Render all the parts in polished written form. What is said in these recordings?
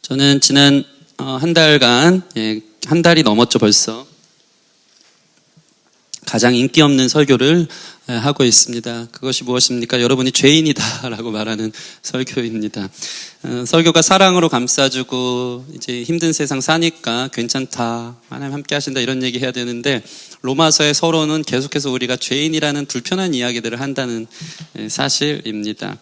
저는 지난 한 달간, 한 달이 넘었죠 벌써. 가장 인기 없는 설교를 하고 있습니다. 그것이 무엇입니까? 여러분이 죄인이다라고 말하는 설교입니다. 설교가 사랑으로 감싸주고 이제 힘든 세상 사니까 괜찮다, 하나님 함께 하신다 이런 얘기 해야 되는데, 로마서의 서론은 계속해서 우리가 죄인이라는 불편한 이야기들을 한다는 사실입니다.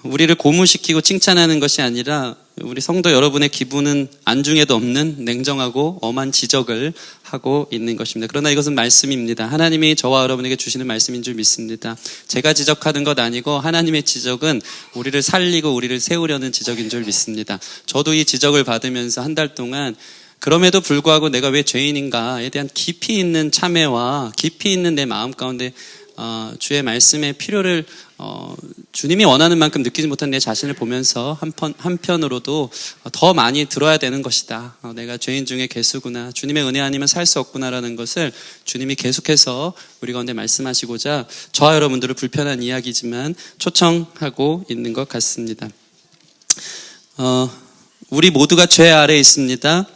우리를 고무시키고 칭찬하는 것이 아니라 우리 성도 여러분의 기분은 안중에도 없는 냉정하고 엄한 지적을 하고 있는 것입니다. 그러나 이것은 말씀입니다. 하나님이 저와 여러분에게 주시는 말씀인 줄 믿습니다. 제가 지적하는 것 아니고 하나님의 지적은 우리를 살리고 우리를 세우려는 지적인 줄 믿습니다. 저도 이 지적을 받으면서 한 달 동안 그럼에도 불구하고 내가 왜 죄인인가에 대한 깊이 있는 참회와 깊이 있는 내 마음 가운데 주의 말씀의 필요를 주님이 원하는 만큼 느끼지 못한 내 자신을 보면서 한편으로도 더 많이 들어야 되는 것이다. 내가 죄인 중에 괴수구나. 주님의 은혜 아니면 살 수 없구나라는 것을 주님이 계속해서 우리 가운데 말씀하시고자 저와 여러분들을 불편한 이야기지만 초청하고 있는 것 같습니다. 우리 모두가 죄 아래에 있습니다.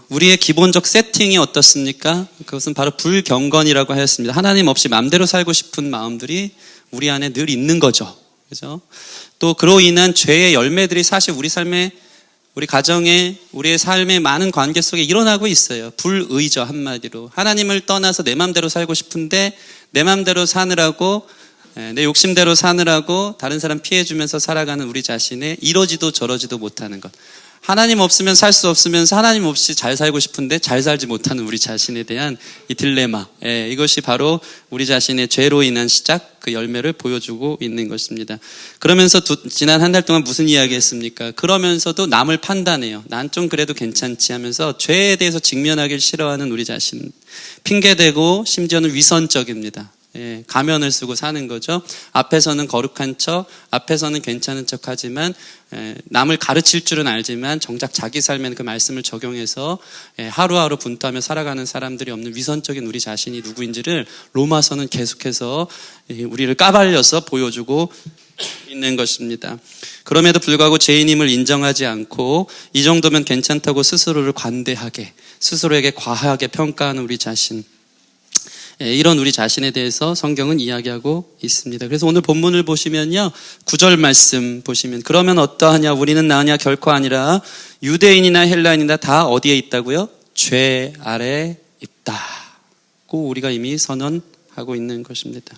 우리의 기본적 세팅이 어떻습니까? 그것은 바로 불경건이라고 하였습니다. 하나님 없이 마음대로 살고 싶은 마음들이 우리 안에 늘 있는 거죠. 그죠? 또 그로 인한 죄의 열매들이 사실 우리 삶에, 우리 가정에, 우리의 삶의 많은 관계 속에 일어나고 있어요. 불의죠, 한마디로. 하나님을 떠나서 내 마음대로 살고 싶은데 내 마음대로 사느라고, 내 욕심대로 사느라고 다른 사람 피해주면서 살아가는 우리 자신의 이러지도 저러지도 못하는 것. 하나님 없으면 살 수 없으면서 하나님 없이 잘 살고 싶은데 잘 살지 못하는 우리 자신에 대한 이 딜레마, 이것이 바로 우리 자신의 죄로 인한 시작, 그 열매를 보여주고 있는 것입니다. 그러면서 지난 한 달 동안 무슨 이야기 했습니까? 그러면서도 남을 판단해요. 난 좀 그래도 괜찮지 하면서 죄에 대해서 직면하기를 싫어하는 우리 자신, 핑계대고 심지어는 위선적입니다. 가면을 쓰고 사는 거죠. 앞에서는 거룩한 척, 앞에서는 괜찮은 척 하지만 남을 가르칠 줄은 알지만 정작 자기 삶에는 그 말씀을 적용해서 하루하루 분투하며 살아가는 사람들이 없는 위선적인 우리 자신이 누구인지를 로마서는 계속해서 우리를 까발려서 보여주고 있는 것입니다. 그럼에도 불구하고 죄인임을 인정하지 않고 이 정도면 괜찮다고 스스로를 관대하게, 스스로에게 과하게 평가하는 우리 자신, 이런 우리 자신에 대해서 성경은 이야기하고 있습니다. 그래서 오늘 본문을 보시면요, 9절 말씀 보시면, 그러면 어떠하냐, 우리는 나으냐, 결코 아니라 유대인이나 헬라인이나 다 어디에 있다고요? 죄 아래 있다고 우리가 이미 선언하고 있는 것입니다.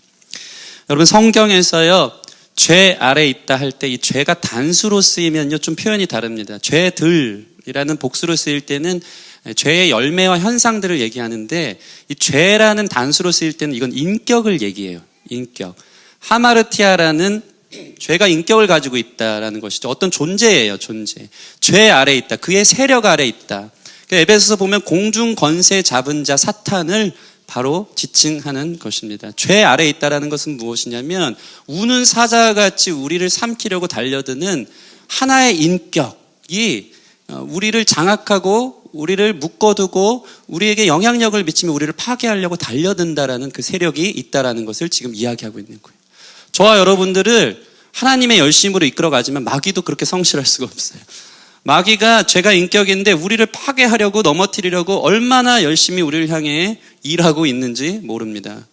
여러분, 성경에서요, 죄 아래 있다 할 때 이 죄가 단수로 쓰이면요 좀 표현이 다릅니다. 죄들이라는 복수로 쓰일 때는 죄의 열매와 현상들을 얘기하는데, 이 죄라는 단수로 쓰일 때는 이건 인격을 얘기해요. 인격. 하마르티아라는 죄가 인격을 가지고 있다라는 것이죠. 어떤 존재예요, 존재. 죄 아래 있다. 그의 세력 아래 있다. 에베소서 보면 공중 권세 잡은 자 사탄을 바로 지칭하는 것입니다. 죄 아래 있다라는 것은 무엇이냐면, 우는 사자같이 우리를 삼키려고 달려드는 하나의 인격이 우리를 장악하고 우리를 묶어두고 우리에게 영향력을 미치며 우리를 파괴하려고 달려든다라는 그 세력이 있다라는 것을 지금 이야기하고 있는 거예요. 저와 여러분들을 하나님의 열심으로 이끌어가지만 마귀도 그렇게 성실할 수가 없어요. 마귀가 죄가 인격인데 우리를 파괴하려고, 넘어뜨리려고 얼마나 열심히 우리를 향해 일하고 있는지 모릅니다.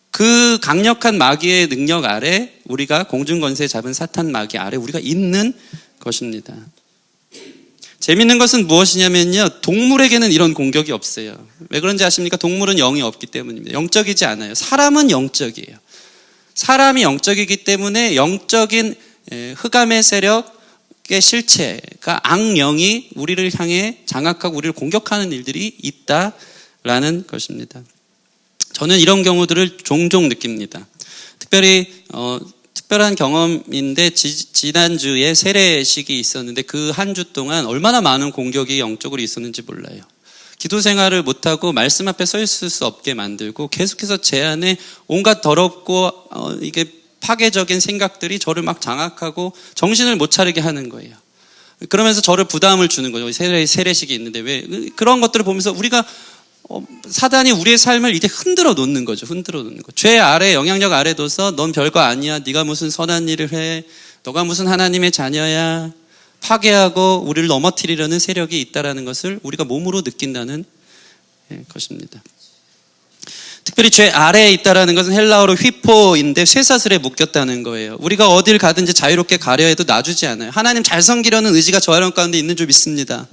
그 강력한 마귀의 능력 아래, 우리가 공중권세 잡은 사탄 마귀 아래 우리가 있는 것입니다. 재밌는 것은 무엇이냐면요, 동물에게는 이런 공격이 없어요. 왜 그런지 아십니까? 동물은 영이 없기 때문입니다. 영적이지 않아요. 사람은 영적이에요. 사람이 영적이기 때문에 영적인 흑암의 세력의 실체가, 악령이 우리를 향해 장악하고 우리를 공격하는 일들이 있다라는 것입니다. 저는 이런 경우들을 종종 느낍니다. 특별한 경험인데, 지난주에 세례식이 있었는데 그 한 주 동안 얼마나 많은 공격이 영적으로 있었는지 몰라요. 기도 생활을 못하고 말씀 앞에 서 있을 수 없게 만들고 계속해서 제 안에 온갖 더럽고 이게 파괴적인 생각들이 저를 막 장악하고 정신을 못 차리게 하는 거예요. 그러면서 저를 부담을 주는 거죠. 세례식이 있는데 왜 그런 것들을 보면서 우리가 사단이 우리의 삶을 이제 흔들어 놓는 거죠. 흔들어 놓는 거. 죄 아래, 영향력 아래 둬서 넌 별거 아니야. 네가 무슨 선한 일을 해. 너가 무슨 하나님의 자녀야. 파괴하고 우리를 넘어뜨리려는 세력이 있다는 것을 우리가 몸으로 느낀다는 것입니다. 특별히 죄 아래에 있다는 것은 헬라어로 휘포인데 쇠사슬에 묶였다는 거예요. 우리가 어딜 가든지 자유롭게 가려 해도 놔주지 않아요. 하나님 잘 섬기려는 의지가 저 여러분 가운데 있는 줄 믿습니다.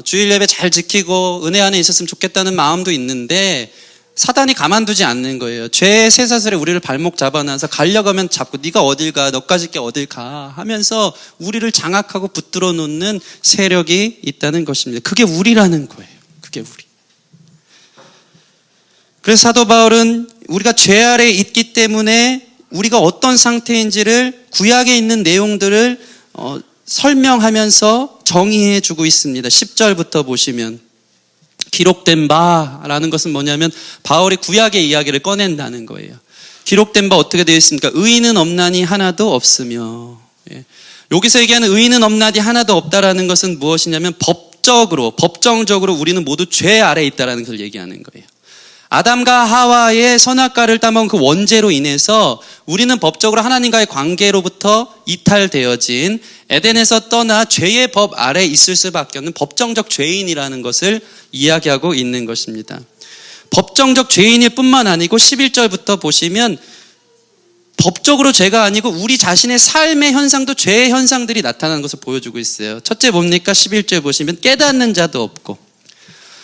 주일 예배 잘 지키고 은혜 안에 있었으면 좋겠다는 마음도 있는데 사단이 가만두지 않는 거예요. 죄의 쇠사슬에 우리를 발목 잡아놔서 가려가면 잡고 네가 어딜 가, 너까짓 게 어딜 가 하면서 우리를 장악하고 붙들어 놓는 세력이 있다는 것입니다. 그게 우리라는 거예요. 그게 우리. 그래서 사도 바울은 우리가 죄 아래에 있기 때문에 우리가 어떤 상태인지를 구약에 있는 내용들을 설명하면서 정의해 주고 있습니다. 10절부터 보시면 기록된 바라는 것은 뭐냐면 바울이 구약의 이야기를 꺼낸다는 거예요. 기록된 바 어떻게 되어 있습니까? 의인은 없나니 하나도 없으며. 여기서 얘기하는 의인은 없나니 하나도 없다라는 것은 무엇이냐면 법정적으로 우리는 모두 죄 아래에 있다라는 것을 얘기하는 거예요. 아담과 하와의 선악과를 따먹은 그 원죄로 인해서 우리는 법적으로 하나님과의 관계로부터 이탈되어진 에덴에서 떠나 죄의 법 아래 있을 수밖에 없는 법정적 죄인이라는 것을 이야기하고 있는 것입니다. 법정적 죄인일 뿐만 아니고 11절부터 보시면 법적으로 죄가 아니고 우리 자신의 삶의 현상도 죄의 현상들이 나타나는 것을 보여주고 있어요. 첫째 뭡니까? 11절 보시면 깨닫는 자도 없고,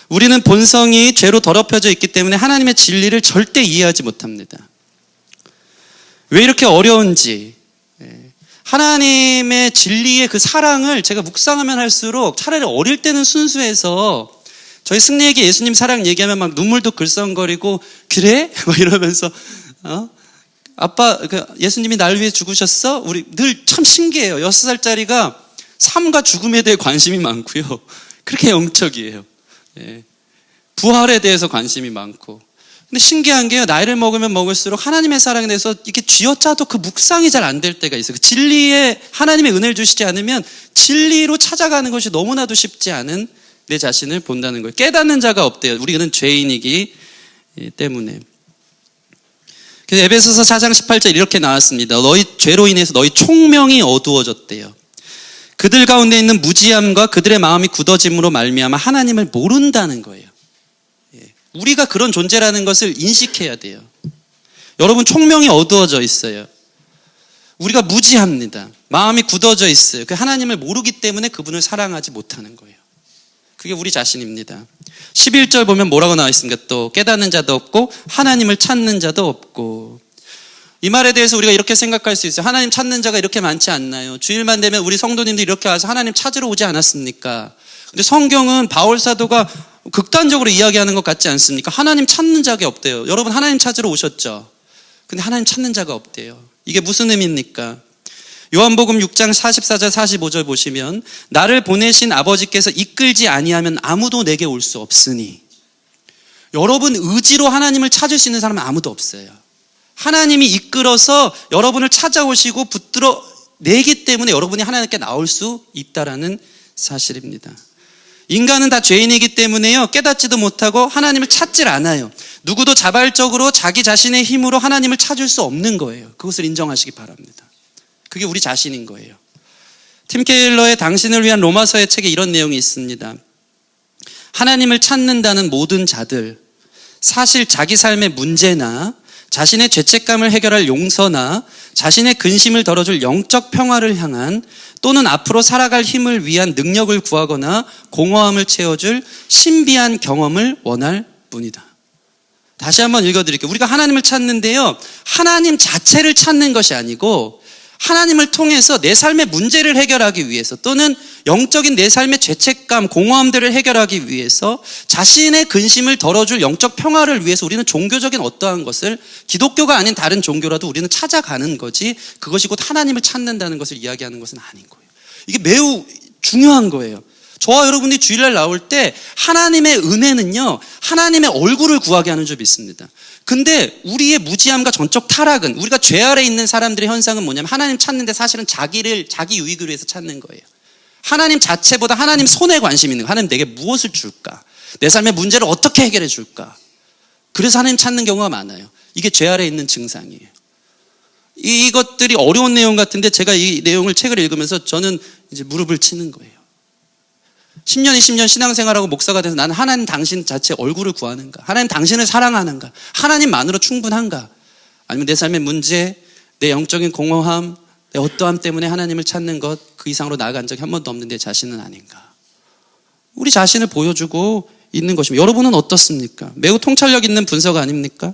우리는 본성이 죄로 더럽혀져 있기 때문에 하나님의 진리를 절대 이해하지 못합니다. 왜 이렇게 어려운지, 하나님의 진리의 그 사랑을 제가 묵상하면 할수록 차라리 어릴 때는 순수해서 저희 승리에게 예수님 사랑 얘기하면 막 눈물도 글썽거리고 그래? 막 이러면서 아빠 예수님이 날 위해 죽으셨어? 우리 늘 참 신기해요. 6살짜리가 삶과 죽음에 대해 관심이 많고요. 그렇게 영적이에요. 부활에 대해서 관심이 많고. 근데 신기한 게요, 나이를 먹으면 먹을수록 하나님의 사랑에 대해서 이렇게 쥐어짜도 그 묵상이 잘 안 될 때가 있어요. 그 진리에 하나님의 은혜를 주시지 않으면 진리로 찾아가는 것이 너무나도 쉽지 않은 내 자신을 본다는 거예요. 깨닫는 자가 없대요. 우리는 죄인이기 때문에. 그래서 에베소서 4장 18절 이렇게 나왔습니다. 너희 죄로 인해서 너희 총명이 어두워졌대요. 그들 가운데 있는 무지함과 그들의 마음이 굳어짐으로 말미암아 하나님을 모른다는 거예요. 우리가 그런 존재라는 것을 인식해야 돼요. 여러분, 총명이 어두워져 있어요. 우리가 무지합니다. 마음이 굳어져 있어요. 하나님을 모르기 때문에 그분을 사랑하지 못하는 거예요. 그게 우리 자신입니다. 11절 보면 뭐라고 나와 있습니까? 또 깨닫는 자도 없고 하나님을 찾는 자도 없고. 이 말에 대해서 우리가 이렇게 생각할 수 있어요. 하나님 찾는 자가 이렇게 많지 않나요? 주일만 되면 우리 성도님들이 이렇게 와서 하나님 찾으러 오지 않았습니까? 근데 성경은 바울 사도가 극단적으로 이야기하는 것 같지 않습니까? 하나님 찾는 자가 없대요. 여러분, 하나님 찾으러 오셨죠? 근데 하나님 찾는 자가 없대요. 이게 무슨 의미입니까? 요한복음 6장 44절 45절 보시면 나를 보내신 아버지께서 이끌지 아니하면 아무도 내게 올 수 없으니. 여러분, 의지로 하나님을 찾을 수 있는 사람은 아무도 없어요. 하나님이 이끌어서 여러분을 찾아오시고 붙들어 내기 때문에 여러분이 하나님께 나올 수 있다라는 사실입니다. 인간은 다 죄인이기 때문에요, 깨닫지도 못하고 하나님을 찾질 않아요. 누구도 자발적으로 자기 자신의 힘으로 하나님을 찾을 수 없는 거예요. 그것을 인정하시기 바랍니다. 그게 우리 자신인 거예요. 팀 케일러의 당신을 위한 로마서의 책에 이런 내용이 있습니다. 하나님을 찾는다는 모든 자들, 사실 자기 삶의 문제나 자신의 죄책감을 해결할 용서나 자신의 근심을 덜어줄 영적 평화를 향한, 또는 앞으로 살아갈 힘을 위한 능력을 구하거나 공허함을 채워줄 신비한 경험을 원할 뿐이다. 다시 한번 읽어드릴게요. 우리가 하나님을 찾는데요, 하나님 자체를 찾는 것이 아니고 하나님을 통해서 내 삶의 문제를 해결하기 위해서, 또는 영적인 내 삶의 죄책감, 공허함들을 해결하기 위해서, 자신의 근심을 덜어줄 영적 평화를 위해서 우리는 종교적인 어떠한 것을, 기독교가 아닌 다른 종교라도 우리는 찾아가는 거지, 그것이 곧 하나님을 찾는다는 것을 이야기하는 것은 아닌 거예요. 이게 매우 중요한 거예요. 저와 여러분이 주일날 나올 때 하나님의 은혜는요, 하나님의 얼굴을 구하게 하는 줄 믿습니다. 근데 우리의 무지함과 전적 타락은, 우리가 죄 아래에 있는 사람들의 현상은 뭐냐면 하나님 찾는데 사실은 자기 유익을 위해서 찾는 거예요. 하나님 자체보다 하나님 손에 관심 있는 거예요. 하나님 내게 무엇을 줄까? 내 삶의 문제를 어떻게 해결해 줄까? 그래서 하나님 찾는 경우가 많아요. 이게 죄 아래에 있는 증상이에요. 이것들이 어려운 내용 같은데 제가 이 내용을 책을 읽으면서 저는 이제 무릎을 치는 거예요. 10년, 20년 신앙생활하고 목사가 돼서 나는 하나님 당신 자체 얼굴을 구하는가? 하나님 당신을 사랑하는가? 하나님만으로 충분한가? 아니면 내 삶의 문제, 내 영적인 공허함, 내 어떠함 때문에 하나님을 찾는 것, 그 이상으로 나아간 적이 한 번도 없는 내 자신은 아닌가? 우리 자신을 보여주고 있는 것입니다. 여러분은 어떻습니까? 매우 통찰력 있는 분석 아닙니까?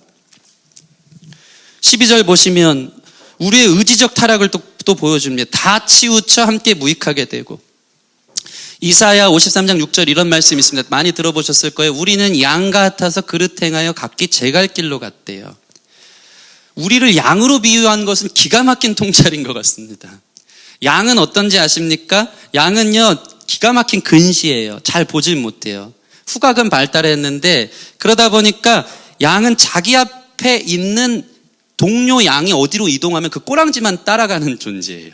12절 보시면 우리의 의지적 타락을 또 보여줍니다. 다 치우쳐 함께 무익하게 되고. 이사야 53장 6절 이런 말씀이 있습니다. 많이 들어보셨을 거예요. 우리는 양 같아서 그릇 행하여 각기 제갈 길로 갔대요. 우리를 양으로 비유한 것은 기가 막힌 통찰인 것 같습니다. 양은 어떤지 아십니까? 양은요, 기가 막힌 근시예요. 잘 보질 못해요. 후각은 발달했는데 그러다 보니까 양은 자기 앞에 있는 동료 양이 어디로 이동하면 그 꼬랑지만 따라가는 존재예요.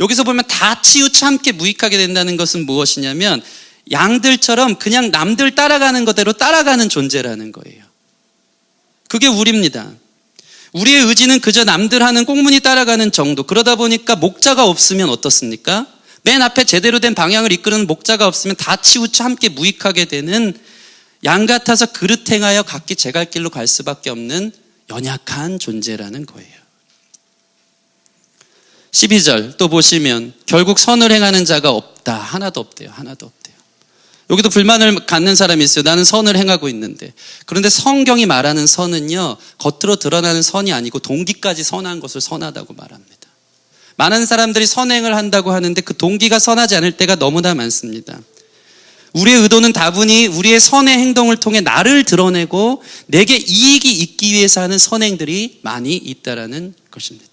여기서 보면 다 치우쳐 함께 무익하게 된다는 것은 무엇이냐면 양들처럼 그냥 남들 따라가는 것대로 따라가는 존재라는 거예요. 그게 우리입니다. 우리의 의지는 그저 남들 하는 꽁무니 따라가는 정도. 그러다 보니까 목자가 없으면 어떻습니까? 맨 앞에 제대로 된 방향을 이끄는 목자가 없으면 다 치우쳐 함께 무익하게 되는 양 같아서 그릇 행하여 각기 제갈 길로 갈 수밖에 없는 연약한 존재라는 거예요. 12절 또 보시면 결국 선을 행하는 자가 없다. 하나도 없대요. 하나도 없대요. 여기도 불만을 갖는 사람이 있어요. 나는 선을 행하고 있는데. 그런데 성경이 말하는 선은요, 겉으로 드러나는 선이 아니고 동기까지 선한 것을 선하다고 말합니다. 많은 사람들이 선행을 한다고 하는데 그 동기가 선하지 않을 때가 너무나 많습니다. 우리의 의도는 다분히 우리의 선의 행동을 통해 나를 드러내고 내게 이익이 있기 위해서 하는 선행들이 많이 있다라는 것입니다.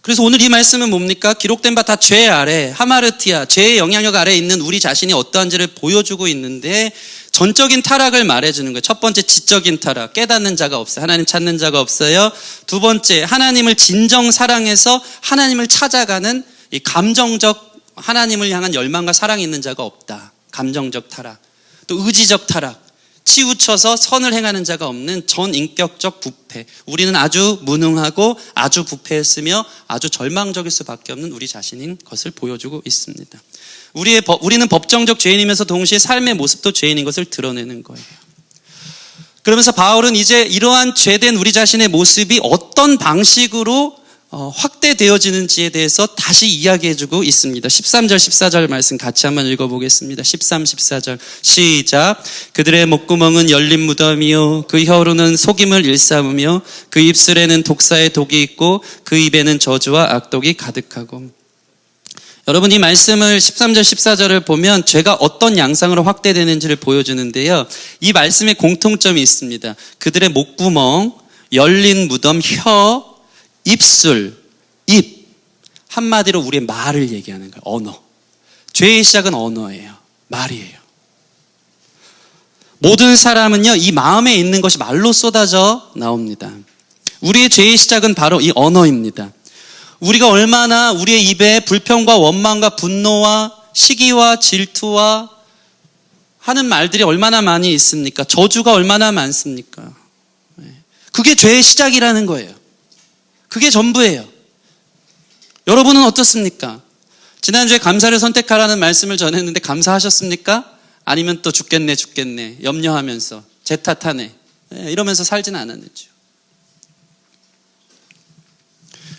그래서 오늘 이 말씀은 뭡니까? 기록된 바 다 죄 아래, 하마르티아, 죄의 영향력 아래 있는 우리 자신이 어떠한지를 보여주고 있는데 전적인 타락을 말해주는 거예요. 첫 번째, 지적인 타락, 깨닫는 자가 없어요. 하나님 찾는 자가 없어요. 두 번째, 하나님을 진정 사랑해서 하나님을 찾아가는 이 감정적 하나님을 향한 열망과 사랑이 있는 자가 없다. 감정적 타락. 또 의지적 타락. 치우쳐서 선을 행하는 자가 없는 전인격적 부패. 우리는 아주 무능하고 아주 부패했으며 아주 절망적일 수밖에 없는 우리 자신인 것을 보여주고 있습니다. 우리는 법정적 죄인이면서 동시에 삶의 모습도 죄인인 것을 드러내는 거예요. 그러면서 바울은 이제 이러한 죄된 우리 자신의 모습이 어떤 방식으로 확대되어지는지에 대해서 다시 이야기해주고 있습니다. 13절 14절 말씀 같이 한번 읽어보겠습니다. 13, 14절 시작. 그들의 목구멍은 열린 무덤이요 그 혀로는 속임을 일삼으며 그 입술에는 독사의 독이 있고 그 입에는 저주와 악독이 가득하고. 여러분, 이 말씀을 13절 14절을 보면 죄가 어떤 양상으로 확대되는지를 보여주는데요, 이 말씀에 공통점이 있습니다. 그들의 목구멍, 열린 무덤, 혀, 입술, 입, 한마디로 우리의 말을 얘기하는 거예요. 언어. 죄의 시작은 언어예요. 말이에요. 모든 사람은요, 이 마음에 있는 것이 말로 쏟아져 나옵니다. 우리의 죄의 시작은 바로 이 언어입니다. 우리가 얼마나 우리의 입에 불평과 원망과 분노와 시기와 질투와 하는 말들이 얼마나 많이 있습니까? 저주가 얼마나 많습니까? 그게 죄의 시작이라는 거예요. 그게 전부예요. 여러분은 어떻습니까? 지난주에 감사를 선택하라는 말씀을 전했는데 감사하셨습니까? 아니면 또 죽겠네 염려하면서 제 탓하네 이러면서 살지는 않았는지요.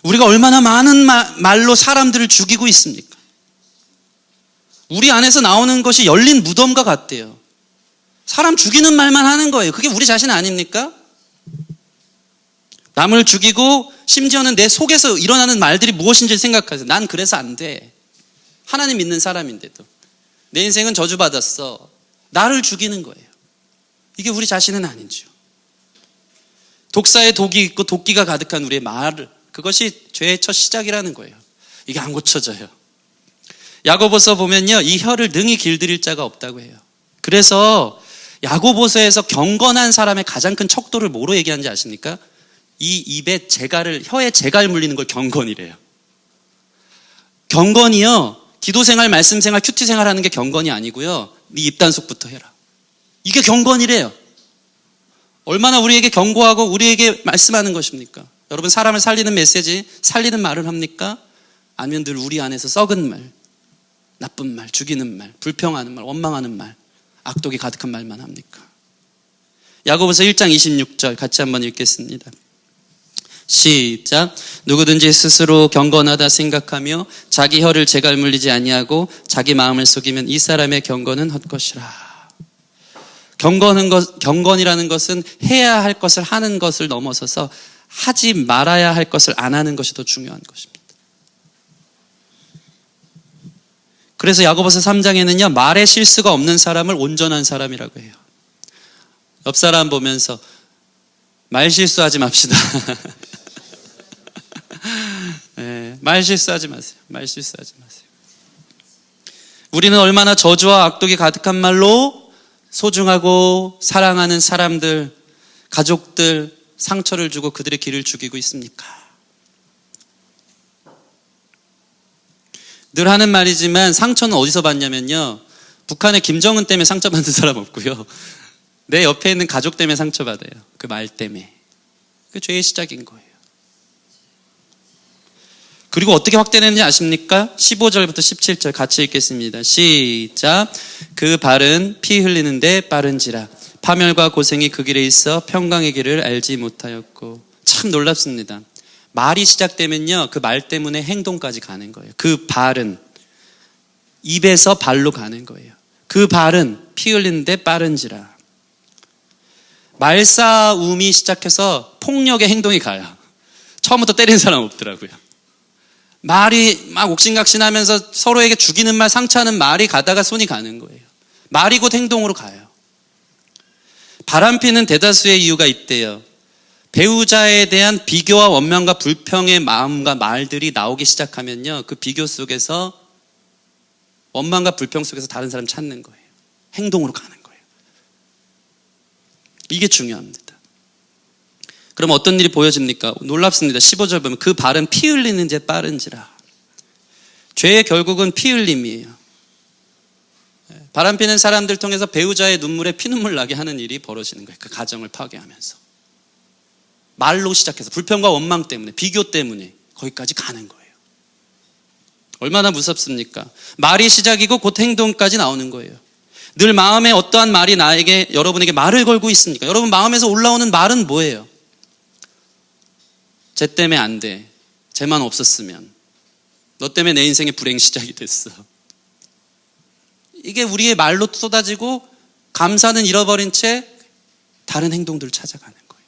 우리가 얼마나 많은 말로 사람들을 죽이고 있습니까? 우리 안에서 나오는 것이 열린 무덤과 같대요. 사람 죽이는 말만 하는 거예요. 그게 우리 자신 아닙니까? 남을 죽이고 심지어는 내 속에서 일어나는 말들이 무엇인지 생각하세요. 난 그래서 안 돼. 하나님 믿는 사람인데도. 내 인생은 저주받았어. 나를 죽이는 거예요. 이게 우리 자신은 아니죠. 독사의 독이 있고 도끼가 가득한 우리의 말을, 그것이 죄의 첫 시작이라는 거예요. 이게 안 고쳐져요. 야고보서 보면요, 이 혀를 능히 길들일 자가 없다고 해요. 그래서 야고보서에서 경건한 사람의 가장 큰 척도를 뭐로 얘기하는지 아십니까? 이 입에 혀에 재갈 물리는 걸 경건이래요. 경건이요, 기도생활, 말씀생활, 큐티생활 하는 게 경건이 아니고요, 네 입단속부터 해라. 이게 경건이래요. 얼마나 우리에게 경고하고 우리에게 말씀하는 것입니까? 여러분, 사람을 살리는 메시지, 살리는 말을 합니까? 아니면 늘 우리 안에서 썩은 말, 나쁜 말, 죽이는 말, 불평하는 말, 원망하는 말, 악독이 가득한 말만 합니까? 야고보서 1장 26절 같이 한번 읽겠습니다. 시작. 누구든지 스스로 경건하다 생각하며 자기 혀를 재갈 물리지 아니하고 자기 마음을 속이면 이 사람의 경건은 헛것이라. 경건이라는 것은 해야 할 것을 하는 것을 넘어서서 하지 말아야 할 것을 안 하는 것이 더 중요한 것입니다. 그래서 야고보서 3장에는요, 말에 실수가 없는 사람을 온전한 사람이라고 해요. 옆 사람 보면서 말 실수하지 맙시다. 네, 말 실수하지 마세요. 말 실수하지 마세요. 우리는 얼마나 저주와 악독이 가득한 말로 소중하고 사랑하는 사람들, 가족들 상처를 주고 그들의 길을 죽이고 있습니까? 늘 하는 말이지만 상처는 어디서 받냐면요, 북한의 김정은 때문에 상처받는 사람 없고요, 내 옆에 있는 가족 때문에 상처받아요. 그 말 때문에. 그게 죄의 시작인 거예요. 그리고 어떻게 확대되는지 아십니까? 15절부터 17절 같이 읽겠습니다. 시작. 그 발은 피 흘리는데 빠른지라 파멸과 고생이 그 길에 있어 평강의 길을 알지 못하였고. 참 놀랍습니다. 말이 시작되면요, 그 말 때문에 행동까지 가는 거예요. 그 발은 입에서 발로 가는 거예요. 그 발은 피 흘리는데 빠른지라. 말싸움이 시작해서 폭력의 행동이 가요. 처음부터 때리는 사람 없더라고요. 말이 막 옥신각신하면서 서로에게 죽이는 말, 상처하는 말이 가다가 손이 가는 거예요. 말이 곧 행동으로 가요. 바람피는 대다수의 이유가 있대요. 배우자에 대한 비교와 원망과 불평의 마음과 말들이 나오기 시작하면요, 그 비교 속에서, 원망과 불평 속에서 다른 사람 찾는 거예요. 행동으로 가는 거예요. 이게 중요합니다. 그럼 어떤 일이 보여집니까? 놀랍습니다. 15절 보면 그 발은 피 흘리는 데 빠른지라. 죄의 결국은 피 흘림이에요. 바람피는 사람들 통해서 배우자의 눈물에 피눈물 나게 하는 일이 벌어지는 거예요. 그 가정을 파괴하면서. 말로 시작해서 불평과 원망 때문에, 비교 때문에 거기까지 가는 거예요. 얼마나 무섭습니까? 말이 시작이고 곧 행동까지 나오는 거예요. 늘 마음에 어떠한 말이 여러분에게 말을 걸고 있습니까? 여러분 마음에서 올라오는 말은 뭐예요? 쟤 때문에 안 돼. 쟤만 없었으면. 너 때문에 내 인생의 불행 시작이 됐어. 이게 우리의 말로 쏟아지고 감사는 잃어버린 채 다른 행동들을 찾아가는 거예요.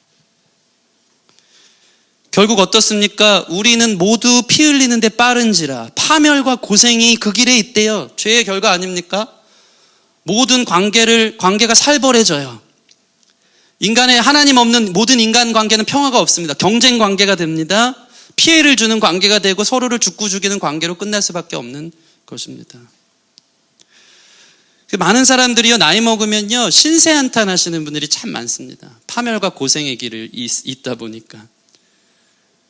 결국 어떻습니까? 우리는 모두 피 흘리는데 빠른지라. 파멸과 고생이 그 길에 있대요. 죄의 결과 아닙니까? 모든 관계가 살벌해져요. 인간의 하나님 없는 모든 인간관계는 평화가 없습니다. 경쟁 관계가 됩니다. 피해를 주는 관계가 되고 서로를 죽고 죽이는 관계로 끝날 수밖에 없는 것입니다. 많은 사람들이요, 나이 먹으면요, 신세한탄 하시는 분들이 참 많습니다. 파멸과 고생의 길을 있다 보니까.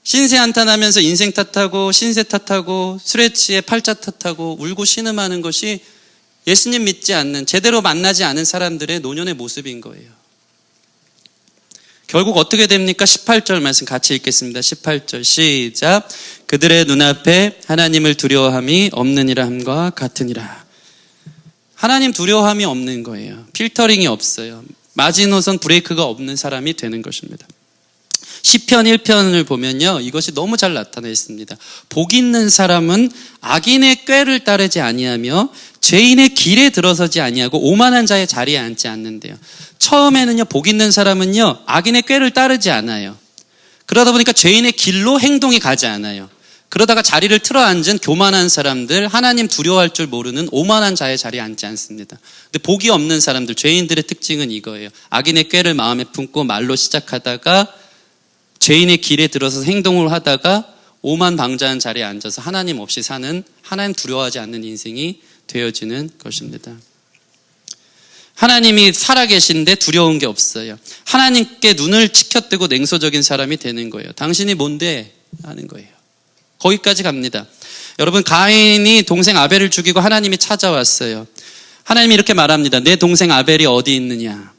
신세한탄하면서 인생 탓하고 신세 탓하고 술에 취해 팔자 탓하고 울고 신음하는 것이 예수님 믿지 않는, 제대로 만나지 않은 사람들의 노년의 모습인 거예요. 결국 어떻게 됩니까? 18절 말씀 같이 읽겠습니다. 18절 시작. 그들의 눈앞에 하나님을 두려워함이 없느니라 함과 같으니라. 하나님 두려워함이 없는 거예요. 필터링이 없어요. 마지노선 브레이크가 없는 사람이 되는 것입니다. 시편 1편을 보면요, 이것이 너무 잘 나타나 있습니다. 복 있는 사람은 악인의 꾀를 따르지 아니하며 죄인의 길에 들어서지 아니하고 오만한 자의 자리에 앉지 않는데요. 처음에는요, 복 있는 사람은요, 악인의 꾀를 따르지 않아요. 그러다 보니까 죄인의 길로 행동이 가지 않아요. 그러다가 자리를 틀어 앉은 교만한 사람들, 하나님 두려워할 줄 모르는 오만한 자의 자리에 앉지 않습니다. 근데 복이 없는 사람들, 죄인들의 특징은 이거예요. 악인의 꾀를 마음에 품고 말로 시작하다가 죄인의 길에 들어서 행동을 하다가 오만방자한 자리에 앉아서 하나님 없이 사는, 하나님 두려워하지 않는 인생이 되어지는 것입니다. 하나님이 살아계신데 두려운 게 없어요. 하나님께 눈을 치켜뜨고 냉소적인 사람이 되는 거예요. 당신이 뭔데? 하는 거예요. 거기까지 갑니다. 여러분, 가인이 동생 아벨을 죽이고 하나님이 찾아왔어요. 하나님이 이렇게 말합니다. 내 동생 아벨이 어디 있느냐?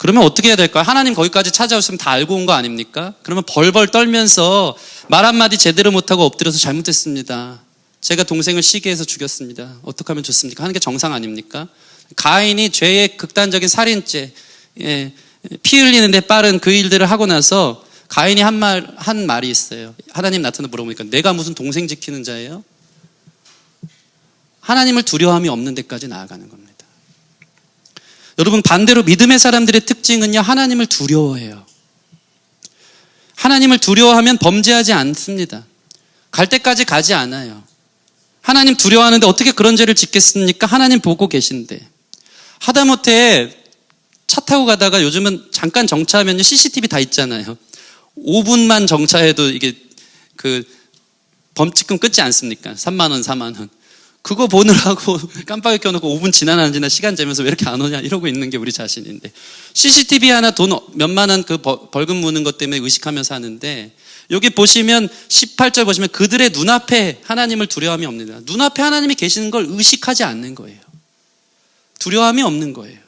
그러면 어떻게 해야 될까요? 하나님 거기까지 찾아오시면 다 알고 온 거 아닙니까? 그러면 벌벌 떨면서 말 한마디 제대로 못하고 엎드려서 잘못했습니다. 제가 동생을 시기해서 죽였습니다. 어떻게 하면 좋습니까? 하는 게 정상 아닙니까? 가인이 죄의 극단적인 살인죄, 피 흘리는데 빠른 그 일들을 하고 나서 가인이 한 말이 있어요. 하나님 나타나 물어보니까 내가 무슨 동생 지키는 자예요? 하나님을 두려움이 없는 데까지 나아가는 겁니다. 여러분, 반대로 믿음의 사람들의 특징은요, 하나님을 두려워해요. 하나님을 두려워하면 범죄하지 않습니다. 갈 때까지 가지 않아요. 하나님 두려워하는데 어떻게 그런 죄를 짓겠습니까? 하나님 보고 계신데. 하다못해 차 타고 가다가 요즘은 잠깐 정차하면 CCTV 다 있잖아요. 5분만 정차해도 이게 범칙금 끊지 않습니까? 3만 원, 4만 원. 그거 보느라고 깜빡이 켜놓고 5분 지나는지나 시간 재면서 왜 이렇게 안 오냐 이러고 있는 게 우리 자신인데, CCTV 하나 돈 몇만 원 그 벌금 무는 것 때문에 의식하면서 하는데, 여기 보시면 18절 보시면 그들의 눈앞에 하나님을 두려움이 없느니라. 눈앞에 하나님이 계시는 걸 의식하지 않는 거예요. 두려움이 없는 거예요.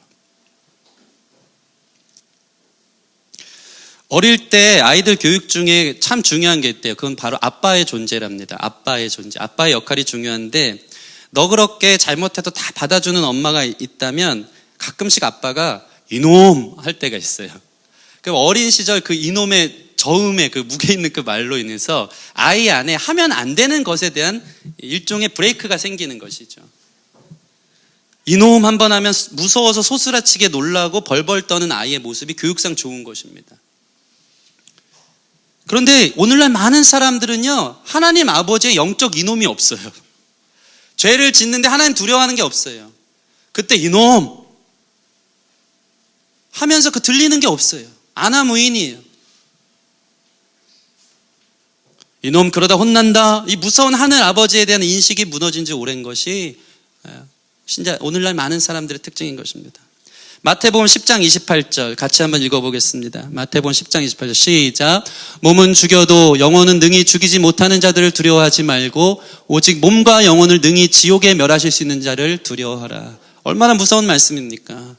어릴 때 아이들 교육 중에 참 중요한 게 있대요. 그건 바로 아빠의 존재랍니다. 아빠의 존재. 아빠의 역할이 중요한데, 너그럽게 잘못해도 다 받아주는 엄마가 있다면 가끔씩 아빠가 이놈 할 때가 있어요. 그럼 어린 시절 그 이놈의 저음의 그 무게 있는 그 말로 인해서 아이 안에 하면 안 되는 것에 대한 일종의 브레이크가 생기는 것이죠. 이놈 한번 하면 무서워서 소스라치게 놀라고 벌벌 떠는 아이의 모습이 교육상 좋은 것입니다. 그런데 오늘날 많은 사람들은요, 하나님 아버지의 영적 이놈이 없어요. 죄를 짓는데 하나님 두려워하는 게 없어요. 그때 이놈 하면서 그 들리는 게 없어요. 아나무인이에요. 이놈 그러다 혼난다. 이 무서운 하늘 아버지에 대한 인식이 무너진 지 오랜 것이 진짜 오늘날 많은 사람들의 특징인 것입니다. 마태복음 10장 28절 같이 한번 읽어보겠습니다. 마태복음 10장 28절 시작. 몸은 죽여도 영혼은 능히 죽이지 못하는 자들을 두려워하지 말고 오직 몸과 영혼을 능히 지옥에 멸하실 수 있는 자를 두려워하라. 얼마나 무서운 말씀입니까?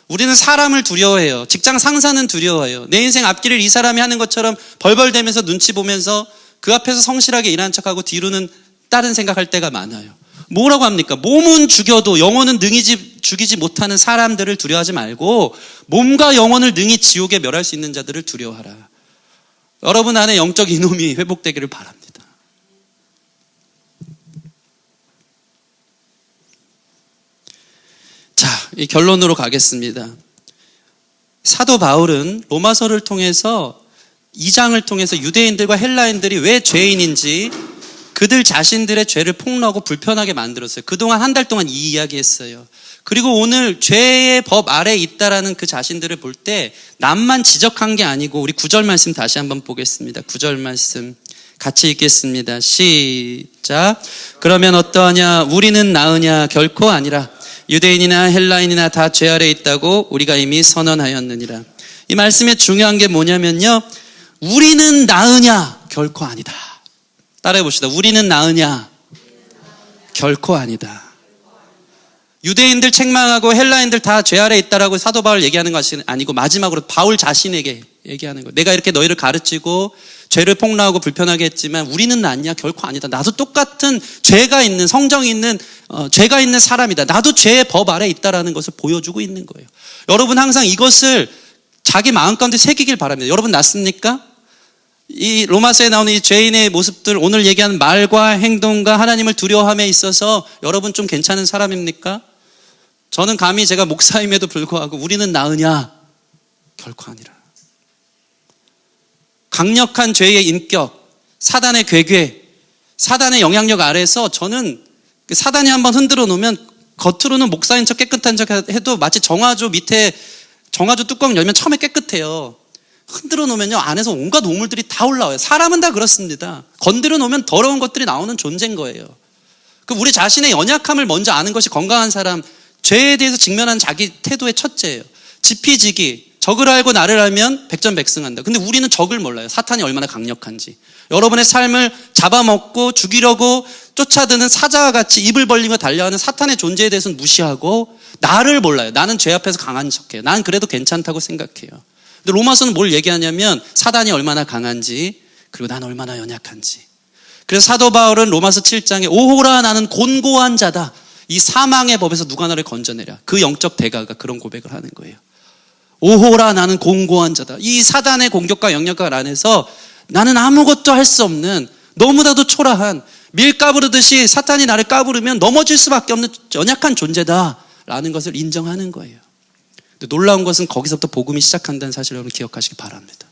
우리는 사람을 두려워해요. 직장 상사는 두려워해요. 내 인생 앞길을 이 사람이 하는 것처럼 벌벌대면서 눈치 보면서 그 앞에서 성실하게 일하는 척하고 뒤로는 다른 생각할 때가 많아요. 뭐라고 합니까? 몸은 죽여도 영혼은 능히 죽이지 못하는 사람들을 두려워하지 말고 몸과 영혼을 능히 지옥에 멸할 수 있는 자들을 두려워하라. 여러분 안에 영적 이놈이 회복되기를 바랍니다. 자, 이 결론으로 가겠습니다. 사도 바울은 로마서를 통해서 2장을 통해서 유대인들과 헬라인들이 왜 죄인인지 그들 자신들의 죄를 폭로하고 불편하게 만들었어요. 그동안 한 달 동안 이 이야기 했어요. 그리고 오늘 죄의 법 아래에 있다라는 그 자신들을 볼 때 남만 지적한 게 아니고, 우리 9절 말씀 다시 한번 보겠습니다. 9절 말씀 같이 읽겠습니다. 시작. 그러면 어떠하냐? 우리는 나으냐? 결코 아니라 유대인이나 헬라인이나 다 죄 아래에 있다고 우리가 이미 선언하였느니라. 이 말씀의 중요한 게 뭐냐면요, 우리는 나으냐? 결코 아니다. 따라해 봅시다. 우리는 나으냐? 결코 아니다. 유대인들 책망하고 헬라인들 다 죄 아래에 있다라고 사도 바울 얘기하는 것이 아니고, 마지막으로 바울 자신에게 얘기하는 거예요. 내가 이렇게 너희를 가르치고 죄를 폭로하고 불편하게 했지만 우리는 낫냐? 결코 아니다. 나도 똑같은 죄가 있는, 성정이 있는 죄가 있는 사람이다. 나도 죄의 법 아래에 있다라는 것을 보여주고 있는 거예요. 여러분 항상 이것을 자기 마음 가운데 새기길 바랍니다. 여러분 낫습니까? 이 로마서에 나오는 이 죄인의 모습들, 오늘 얘기하는 말과 행동과 하나님을 두려워함에 있어서 여러분 좀 괜찮은 사람입니까? 저는 감히 제가 목사임에도 불구하고 우리는 나으냐? 결코 아니라. 강력한 죄의 인격, 사단의 괴괴, 사단의 영향력 아래서 저는 사단이 한번 흔들어 놓으면 겉으로는 목사인 척 깨끗한 척 해도 마치 정화조 밑에 정화조 뚜껑 열면 처음에 깨끗해요. 흔들어 놓으면요, 안에서 온갖 오물들이 다 올라와요. 사람은 다 그렇습니다. 건드려 놓으면 더러운 것들이 나오는 존재인 거예요. 우리 자신의 연약함을 먼저 아는 것이 건강한 사람, 죄에 대해서 직면한 자기 태도의 첫째예요. 지피지기, 적을 알고 나를 알면 백전백승한다. 근데 우리는 적을 몰라요. 사탄이 얼마나 강력한지. 여러분의 삶을 잡아먹고 죽이려고 쫓아드는 사자와 같이 입을 벌리며 달려하는 사탄의 존재에 대해서는 무시하고 나를 몰라요. 나는 죄 앞에서 강한 척해요. 난 그래도 괜찮다고 생각해요. 근데 로마서는 뭘 얘기하냐면 사단이 얼마나 강한지, 그리고 난 얼마나 연약한지. 그래서 사도 바울은 로마서 7장에 오호라 나는 곤고한 자다. 이 사망의 법에서 누가 나를 건져내랴. 그 영적 대가가 그런 고백을 하는 거예요. 오호라 나는 곤고한 자다. 이 사단의 공격과 영역과 안에서 나는 아무것도 할 수 없는 너무나도 초라한 밀 까부르듯이 사탄이 나를 까부르면 넘어질 수밖에 없는 연약한 존재다라는 것을 인정하는 거예요. 근데 놀라운 것은 거기서부터 복음이 시작한다는 사실을 여러분 기억하시기 바랍니다.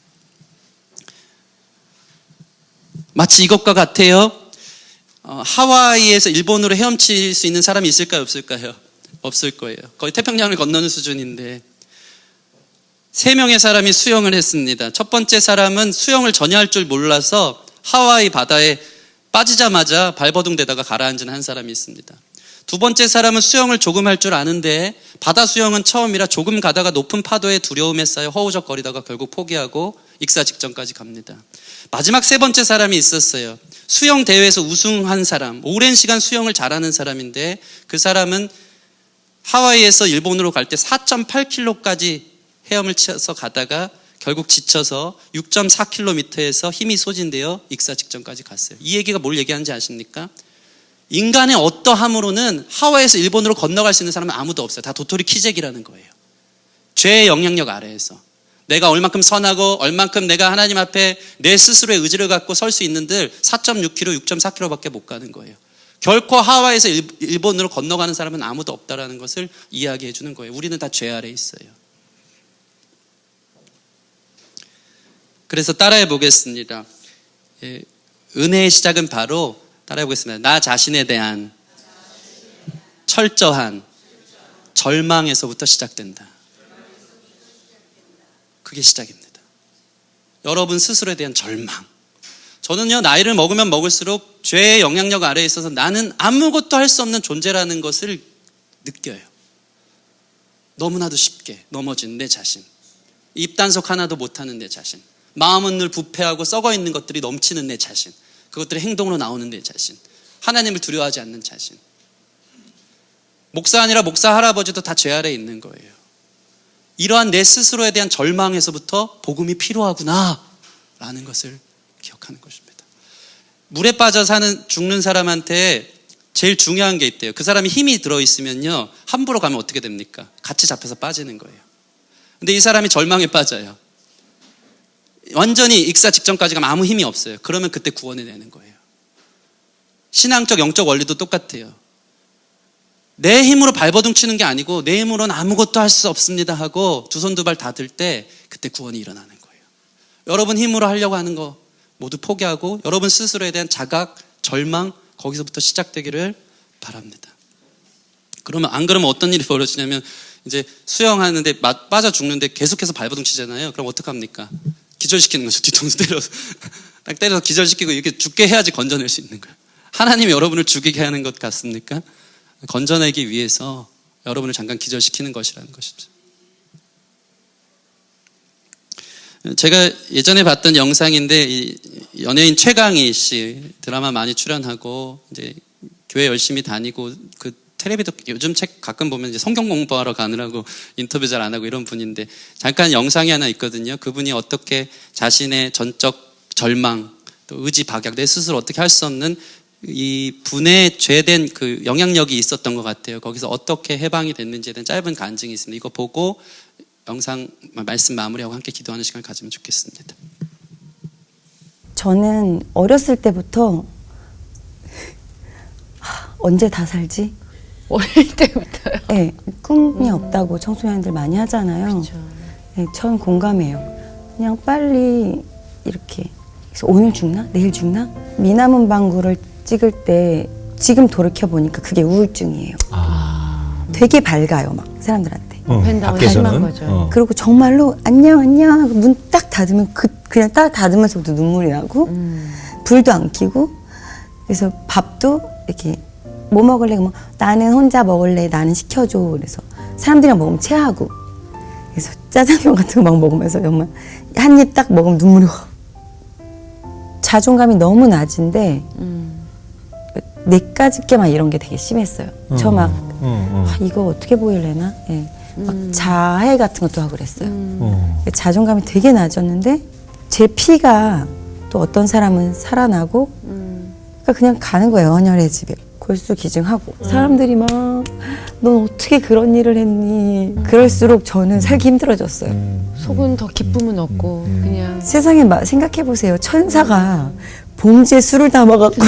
마치 이것과 같아요. 하와이에서 일본으로 헤엄칠 수 있는 사람이 있을까요? 없을까요? 없을 거예요. 거의 태평양을 건너는 수준인데 3명의 사람이 수영을 했습니다. 첫 번째 사람은 수영을 전혀 할 줄 몰라서 하와이 바다에 빠지자마자 발버둥대다가 가라앉은 한 사람이 있습니다. 두 번째 사람은 수영을 조금 할 줄 아는데 바다 수영은 처음이라 조금 가다가 높은 파도에 두려움에 쌓여 허우적거리다가 결국 포기하고 익사 직전까지 갑니다. 마지막 세 번째 사람이 있었어요. 수영 대회에서 우승한 사람, 오랜 시간 수영을 잘하는 사람인데 그 사람은 하와이에서 일본으로 갈 때 4.8km까지 헤엄을 쳐서 가다가 결국 지쳐서 6.4km에서 힘이 소진되어 익사 직전까지 갔어요. 이 얘기가 뭘 얘기하는지 아십니까? 인간의 어떠함으로는 하와이에서 일본으로 건너갈 수 있는 사람은 아무도 없어요. 다 도토리 키재기라는 거예요. 죄의 영향력 아래에서 내가 얼만큼 선하고 얼만큼 내가 하나님 앞에 내 스스로의 의지를 갖고 설 수 있는들 4.6km, 6.4km밖에 못 가는 거예요. 결코 하와이에서 일본으로 건너가는 사람은 아무도 없다라는 것을 이야기해 주는 거예요. 우리는 다 죄 아래에 있어요. 그래서 따라해 보겠습니다. 은혜의 시작은 바로 따라해 보겠습니다. 나 자신에 대한 철저한 절망에서부터 시작된다. 그게 시작입니다. 여러분 스스로에 대한 절망. 저는요, 나이를 먹으면 먹을수록 죄의 영향력 아래에 있어서 나는 아무것도 할 수 없는 존재라는 것을 느껴요. 너무나도 쉽게 넘어진 내 자신, 입단속 하나도 못하는 내 자신, 마음은 늘 부패하고 썩어 있는 것들이 넘치는 내 자신, 그것들이 행동으로 나오는 내 자신, 하나님을 두려워하지 않는 자신. 목사 아니라 목사 할아버지도 다 죄 아래에 있는 거예요. 이러한 내 스스로에 대한 절망에서부터 복음이 필요하구나 라는 것을 기억하는 것입니다. 물에 빠져 죽는 사람한테 제일 중요한 게 있대요. 그 사람이 힘이 들어있으면요, 함부로 가면 어떻게 됩니까? 같이 잡혀서 빠지는 거예요. 근데 이 사람이 절망에 빠져요. 완전히 익사 직전까지 가면 아무 힘이 없어요. 그러면 그때 구원을 내는 거예요. 신앙적 영적 원리도 똑같아요. 내 힘으로 발버둥 치는 게 아니고 내 힘으로는 아무것도 할 수 없습니다 하고 두 손 두 발 다 들 때 그때 구원이 일어나는 거예요. 여러분 힘으로 하려고 하는 거 모두 포기하고 여러분 스스로에 대한 자각, 절망, 거기서부터 시작되기를 바랍니다. 그러면 안 그러면 어떤 일이 벌어지냐면 이제 수영하는데 빠져 죽는데 계속해서 발버둥 치잖아요. 그럼 어떡합니까? 기절시키는 거죠. 뒤통수 때려서 딱 때려서 기절시키고 이렇게 죽게 해야지 건져낼 수 있는 거예요. 하나님이 여러분을 죽이게 하는 것 같습니까? 건져내기 위해서 여러분을 잠깐 기절시키는 것이라는 것이죠. 제가 예전에 봤던 영상인데 이 연예인 최강희 씨 드라마 많이 출연하고 이제 교회 열심히 다니고 그 텔레비도 요즘 책 가끔 보면 이제 성경 공부하러 가느라고 인터뷰 잘 안 하고 이런 분인데 잠깐 영상이 하나 있거든요. 그분이 어떻게 자신의 전적 절망 또 의지 박약 내 스스로 어떻게 할 수 없는 이 분에 죄된 그 영향력이 있었던 것 같아요. 거기서 어떻게 해방이 됐는지에 대한 짧은 간증이 있습니다. 이거 보고 영상 말씀 마무리하고 함께 기도하는 시간을 가지면 좋겠습니다. 저는 어렸을 때부터 언제 다 살지? 어릴 때부터요? 네, 꿈이 없다고 청소년들 많이 하잖아요. 그렇죠. 네, 전 공감해요. 그냥 빨리 이렇게 그래서 오늘 죽나? 내일 죽나? 미남은 방구를 찍을 때 지금 돌이켜보니까 그게 우울증이에요. 되게 밝아요, 막 사람들한테. 팬다운이 심한 거죠. 그리고 정말로 안녕 안녕 하고 문 딱 닫으면 그냥 딱 닫으면서부터 눈물이 나고 불도 안 켜고 그래서 밥도 이렇게 뭐 먹을래? 그러면 나는 혼자 먹을래. 나는 시켜줘. 그래서 사람들이랑 먹으면 체하고 그래서 짜장면 같은 거 막 먹으면서 정말 한 입 딱 먹으면 눈물이 확 자존감이 너무 낮은데 내까짓게 막 이런 게 되게 심했어요. 저 막 이거 어떻게 보일래나? 예. 막 자해 같은 것도 하고 그랬어요. 자존감이 되게 낮았는데 제 피가 또 어떤 사람은 살아나고 그러니까 그냥 가는 거예요. 언혈의 집에 골수기증하고 사람들이 막 넌 어떻게 그런 일을 했니? 그럴수록 저는 살기 힘들어졌어요. 속은 더 기쁨은 없고 그냥 세상에 생각해 보세요. 천사가 봉지에 술을 담아갖고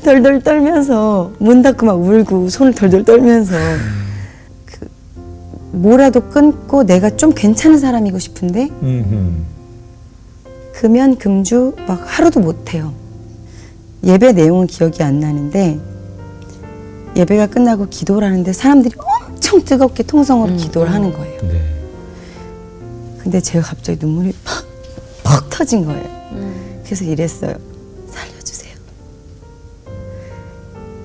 덜덜 떨면서 문 닫고 막 울고 손을 덜덜 떨면서 뭐라도 끊고 내가 좀 괜찮은 사람이고 싶은데 금연 금주 막 하루도 못 해요. 예배 내용은 기억이 안 나는데 예배가 끝나고 기도를 하는데 사람들이 엄청 뜨겁게 통성으로 기도를 하는 거예요. 네. 근데 제가 갑자기 눈물이 팍 터진 거예요. 그래서 이랬어요. 살려주세요.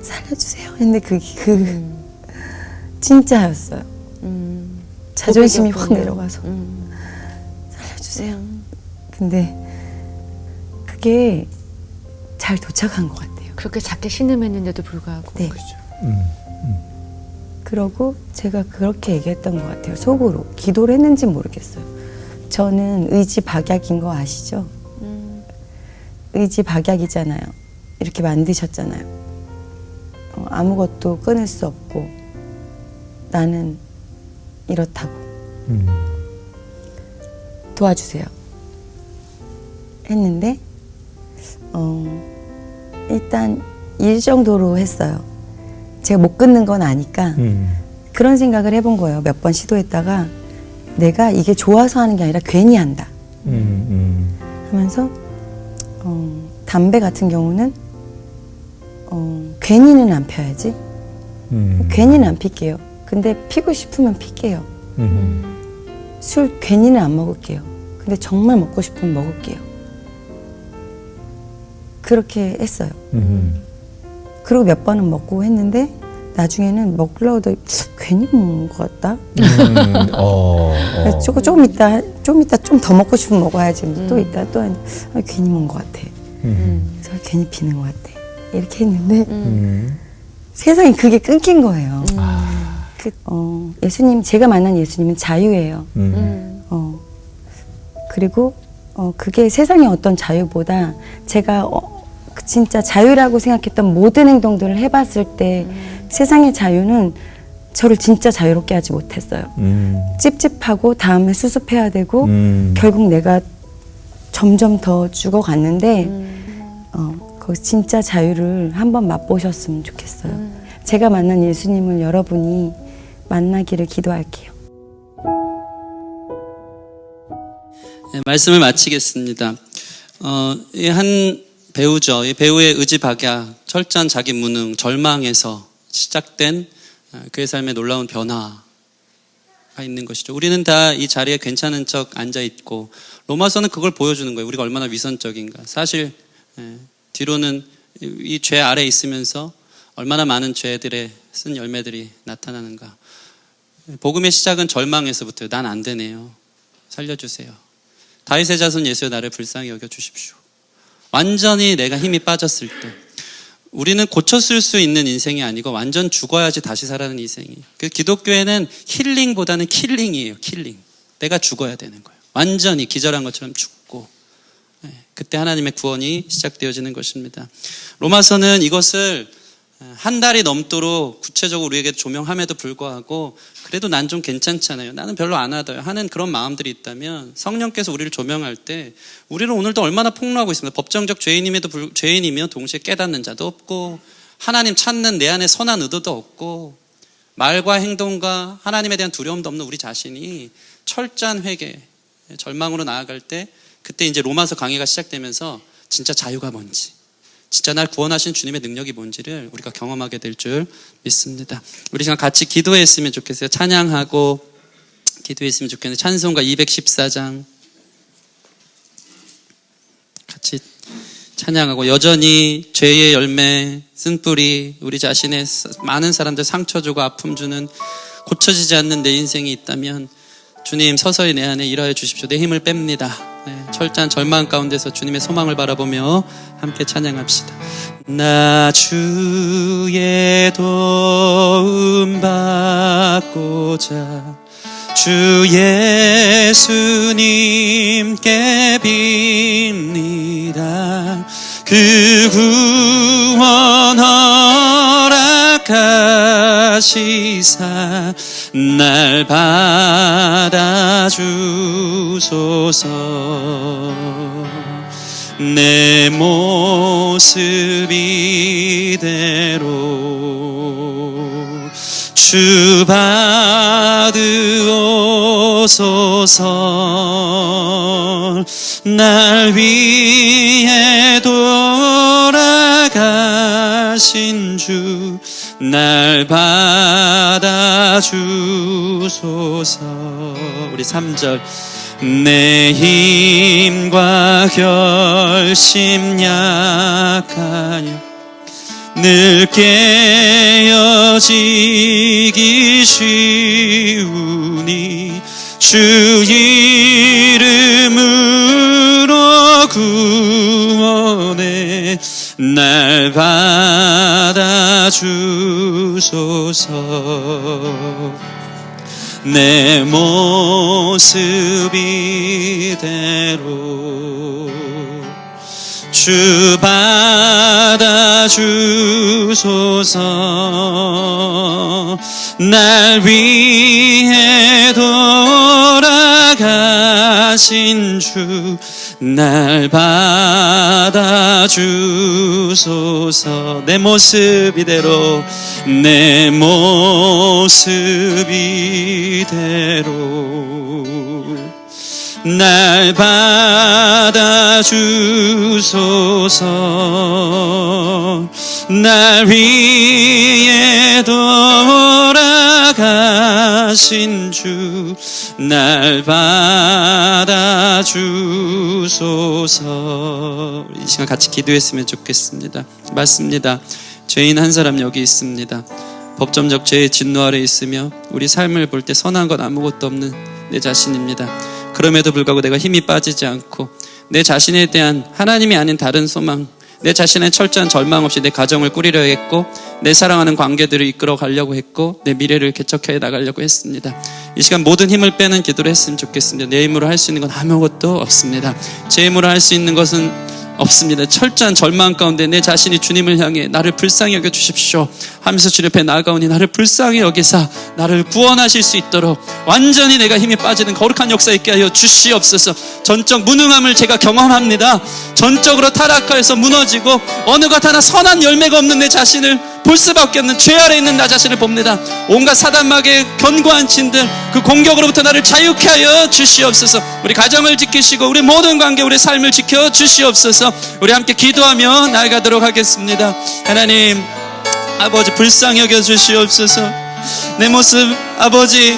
살려주세요. 근데 그게 진짜였어요. 자존심이 확 고백이었군요. 내려가서 살려주세요. 근데 그게 잘 도착한 것 같아요. 그렇게 작게 신음했는데도 불구하고 네. 그죠. 그러고 제가 그렇게 얘기했던 것 같아요. 속으로. 기도를 했는지 모르겠어요. 저는 의지 박약인 거 아시죠? 의지 박약이잖아요. 이렇게 만드셨잖아요. 아무것도 끊을 수 없고 나는 이렇다고. 도와주세요. 했는데 일단 일 정도로 했어요. 제가 못 끊는 건 아니까 그런 생각을 해본 거예요. 몇 번 시도했다가 내가 이게 좋아서 하는 게 아니라 괜히 한다 하면서 담배 같은 경우는 괜히는 안 펴야지. 괜히는 안 필게요. 근데 피고 싶으면 필게요. 술 괜히는 안 먹을게요. 근데 정말 먹고 싶으면 먹을게요. 그렇게 했어요. 그리고 몇 번은 먹고 했는데 나중에는 먹으려고 괜히 먹는 것 같다. 조금 이따 좀 더 먹고 싶으면 먹어야지. 또 이따 또 괜히 먹은 것 같아. 그래서 괜히 피는 것 같아. 이렇게 했는데 세상에 그게 끊긴 거예요. 예수님, 제가 만난 예수님은 자유예요. 그리고 그게 세상의 어떤 자유보다 제가 진짜 자유라고 생각했던 모든 행동들을 해봤을 때 세상의 자유는 저를 진짜 자유롭게 하지 못했어요. 찝찝하고 다음에 수습해야 되고 결국 내가 점점 더 죽어갔는데 거기 진짜 자유를 한번 맛보셨으면 좋겠어요. 제가 만난 예수님을 여러분이 만나기를 기도할게요. 네, 말씀을 마치겠습니다. 이 한 배우죠. 이 배우의 의지박약, 철저한 자기 무능, 절망에서 시작된 그의 삶에 놀라운 변화가 있는 것이죠. 우리는 다 이 자리에 괜찮은 척 앉아 있고 로마서는 그걸 보여주는 거예요. 우리가 얼마나 위선적인가. 사실 뒤로는 이 죄 아래 있으면서 얼마나 많은 죄들의 쓴 열매들이 나타나는가. 복음의 시작은 절망에서부터요. 난 안 되네요. 살려주세요. 다윗의 자손 예수여 나를 불쌍히 여겨주십시오. 완전히 내가 힘이 빠졌을 때 우리는 고쳤을 수 있는 인생이 아니고 완전 죽어야지 다시 살아는 인생이에요. 그 기독교에는 힐링보다는 킬링이에요. 킬링. 내가 죽어야 되는 거예요. 완전히 기절한 것처럼 죽고 그때 하나님의 구원이 시작되어지는 것입니다. 로마서는 이것을 한 달이 넘도록 구체적으로 우리에게 조명함에도 불구하고 그래도 난 좀 괜찮잖아요. 나는 별로 안 하더요 하는 그런 마음들이 있다면 성령께서 우리를 조명할 때 우리는 오늘도 얼마나 폭로하고 있습니다. 법정적 죄인이며 동시에 깨닫는 자도 없고 하나님 찾는 내 안에 선한 의도도 없고 말과 행동과 하나님에 대한 두려움도 없는 우리 자신이 철저한 회개, 절망으로 나아갈 때 그때 이제 로마서 강해가 시작되면서 진짜 자유가 뭔지 진짜 날 구원하신 주님의 능력이 뭔지를 우리가 경험하게 될 줄 믿습니다. 우리 시간 같이 기도했으면 좋겠어요. 찬양하고 기도했으면 좋겠는데 찬송가 214장 같이 찬양하고 여전히 죄의 열매 쓴뿌리 우리 자신의 많은 사람들 상처 주고 아픔 주는 고쳐지지 않는 내 인생이 있다면 주님 서서히 내 안에 일하여 주십시오. 내 힘을 뺍니다. 철저한 절망 가운데서 주님의 소망을 바라보며 함께 찬양합시다. 나 주의 도움 받고자 주 예수님께 빕니다. 그 구원 허락하시사 날 받아주소서. 내 모습 이대로 주 받으소서. 날 위해 돌아가신 주 날 받아주소서. 우리 3절. 내 힘과 결심 약하여 늘 깨어지기 쉬우니 주 이름으로 구원해 날 받아주소서. 내 모습 이대로 주 받아주소서. 날 위해 돌아가신 주 날 받아주소서. 내 모습 이대로 내 모습 이대로 날 받아주소서. 날 위해 돌아가신 주 날 받아주소서. 이 시간 같이 기도했으면 좋겠습니다. 맞습니다. 죄인 한 사람 여기 있습니다. 법정적 죄의 진노 아래 있으며 우리 삶을 볼 때 선한 건 아무것도 없는 내 자신입니다. 그럼에도 불구하고 내가 힘이 빠지지 않고 내 자신에 대한 하나님이 아닌 다른 소망, 내 자신의 철저한 절망 없이 내 가정을 꾸리려 했고 내 사랑하는 관계들을 이끌어 가려고 했고 내 미래를 개척해 나가려고 했습니다. 이 시간 모든 힘을 빼는 기도를 했으면 좋겠습니다. 내 힘으로 할 수 있는 건 아무것도 없습니다. 제 힘으로 할 수 있는 것은 없습니다. 철저한 절망 가운데 내 자신이 주님을 향해 나를 불쌍히 여겨 주십시오 하면서 주님 앞에 나아가오니 나를 불쌍히 여기사 나를 구원하실 수 있도록 완전히 내가 힘이 빠지는 거룩한 역사 있게 하여 주시옵소서. 전적 무능함을 제가 경험합니다. 전적으로 타락하여서 무너지고 어느 것 하나 선한 열매가 없는 내 자신을 볼 수밖에 없는 죄 아래 있는 나 자신을 봅니다. 온갖 사단마귀의 견고한 진들 그 공격으로부터 나를 자유케 하여 주시옵소서. 우리 가정을 지키시고 우리 모든 관계 우리 삶을 지켜 주시옵소서. 우리 함께 기도하며 나아가도록 하겠습니다. 하나님 아버지 불쌍히 여겨 주시옵소서. 내 모습 아버지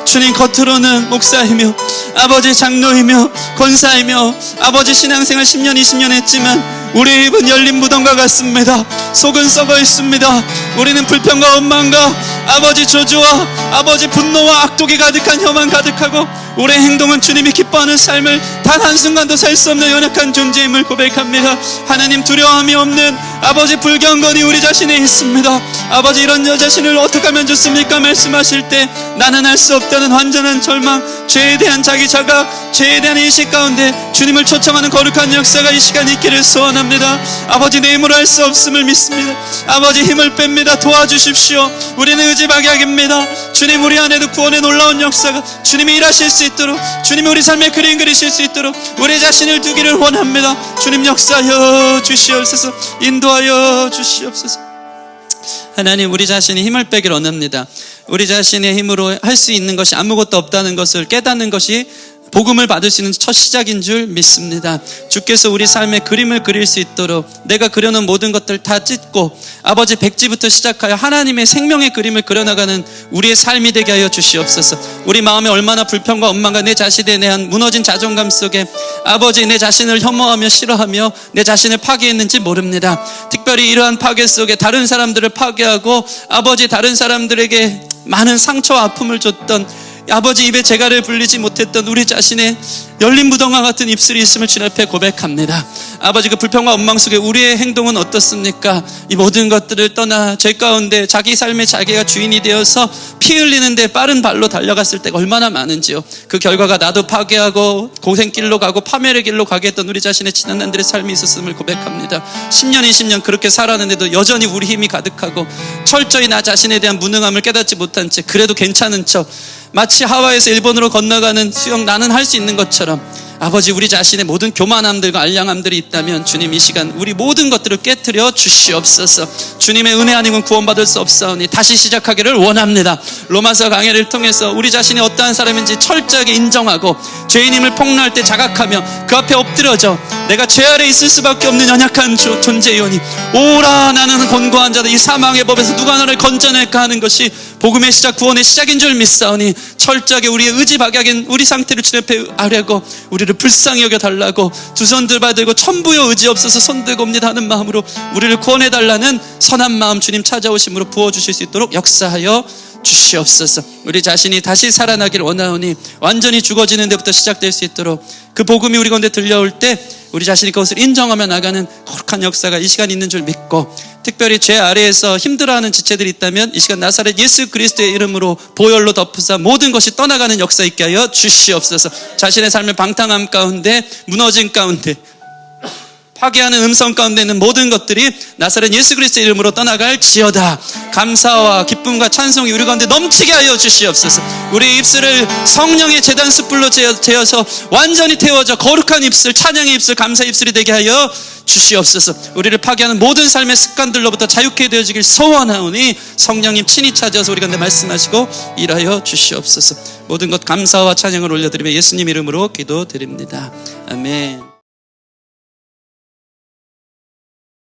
주님 겉으로는 목사이며 아버지 장로이며 권사이며 아버지 신앙생활 10년 20년 했지만 우리 입은 열린 무덤과 같습니다. 속은 썩어 있습니다. 우리는 불평과 원망과 아버지 저주와 아버지 분노와 악독이 가득한 혐한 가득하고 우리의 행동은 주님이 기뻐하는 삶을 단 한순간도 살 수 없는 연약한 존재임을 고백합니다. 하나님 두려움이 없는 아버지 불경건이 우리 자신에 있습니다. 아버지 이런 여 자신을 어떻게 하면 좋습니까? 말씀하실 때 나는 할 수 없다는 완전한 절망, 죄에 대한 자기 자각, 죄에 대한 인식 가운데 주님을 초청하는 거룩한 역사가 이 시간 있기를 소원합니다. 아버지 내 힘으로 할 수 없음을 믿습니다. 아버지 힘을 뺍니다. 도와주십시오. 우리는 의지박약입니다. 주님 우리 안에도 구원의 놀라운 역사가 주님이 일하실 수 있도록 주님이 우리 삶에 그림 그리실 수 있도록 우리 자신을 두기를 원합니다. 주님 역사하여 주시옵소서. 인도하여 주시옵소서. 하나님 우리 자신이 힘을 빼기를 원합니다. 우리 자신의 힘으로 할 수 있는 것이 아무것도 없다는 것을 깨닫는 것이 복음을 받을 수 있는 첫 시작인 줄 믿습니다. 주께서 우리 삶에 그림을 그릴 수 있도록 내가 그려놓은 모든 것들 다 찢고 아버지 백지부터 시작하여 하나님의 생명의 그림을 그려나가는 우리의 삶이 되게 하여 주시옵소서. 우리 마음에 얼마나 불평과 원망과 내 자신에 대한 무너진 자존감 속에 아버지 내 자신을 혐오하며 싫어하며 내 자신을 파괴했는지 모릅니다. 특별히 이러한 파괴 속에 다른 사람들을 파괴하고 아버지 다른 사람들에게 많은 상처와 아픔을 줬던 아버지 입에 재갈을 불리지 못했던 우리 자신의 열린 무덤과 같은 입술이 있음을 주님 앞에 고백합니다. 아버지 그 불평과 원망 속에 우리의 행동은 어떻습니까? 이 모든 것들을 떠나 죄 가운데 자기 삶의 자기가 주인이 되어서 피 흘리는데 빠른 발로 달려갔을 때가 얼마나 많은지요. 그 결과가 나도 파괴하고 고생길로 가고 파멸의 길로 가게 했던 우리 자신의 지난 날들의 삶이 있었음을 고백합니다. 10년 20년 그렇게 살았는데도 여전히 우리 힘이 가득하고 철저히 나 자신에 대한 무능함을 깨닫지 못한 채 그래도 괜찮은 척 마치 하와이에서 일본으로 건너가는 수영 나는 할 수 있는 것처럼 아버지 우리 자신의 모든 교만함들과 알량함들이 있다면 주님 이 시간 우리 모든 것들을 깨트려 주시옵소서. 주님의 은혜 아니면 구원받을 수 없사오니 다시 시작하기를 원합니다. 로마서 강해를 통해서 우리 자신이 어떠한 사람인지 철저하게 인정하고 죄인임을 폭로할 때 자각하며 그 앞에 엎드려져 내가 죄 아래 있을 수밖에 없는 연약한 존재이오니 오라 나는 곤고한 자다. 이 사망의 법에서 누가 너를 건져낼까 하는 것이 복음의 시작 구원의 시작인 줄 믿사오니 철저하게 우리의 의지 박약인 우리 상태를 주님 앞에 아뢰고 우리를 불쌍히 여겨달라고 두 손 들고 천부여 의지 없어서 손 들고 옵니다 하는 마음으로 우리를 구원해달라는 선한 마음 주님 찾아오심으로 부어주실 수 있도록 역사하여 주시옵소서. 우리 자신이 다시 살아나길 원하오니 완전히 죽어지는 데부터 시작될 수 있도록 그 복음이 우리 가운데 들려올 때 우리 자신이 그것을 인정하며 나가는 거룩한 역사가 이 시간 있는 줄 믿고 특별히 죄 아래에서 힘들어하는 지체들이 있다면 이 시간 나사렛 예수 그리스도의 이름으로 보혈로 덮으사 모든 것이 떠나가는 역사 있게 하여 주시옵소서. 자신의 삶의 방탕함 가운데 무너진 가운데 파괴하는 음성 가운데 있는 모든 것들이 나사렛 예수 그리스도의 이름으로 떠나갈 지어다. 감사와 기쁨과 찬송이 우리 가운데 넘치게 하여 주시옵소서. 우리 입술을 성령의 제단 숯불로 재어서 완전히 태워져 거룩한 입술, 찬양의 입술, 감사의 입술이 되게 하여 주시옵소서. 우리를 파괴하는 모든 삶의 습관들로부터 자유케 되어지길 소원하오니 성령님 친히 찾아서 우리 가운데 말씀하시고 일하여 주시옵소서. 모든 것 감사와 찬양을 올려드리며 예수님 이름으로 기도드립니다. 아멘.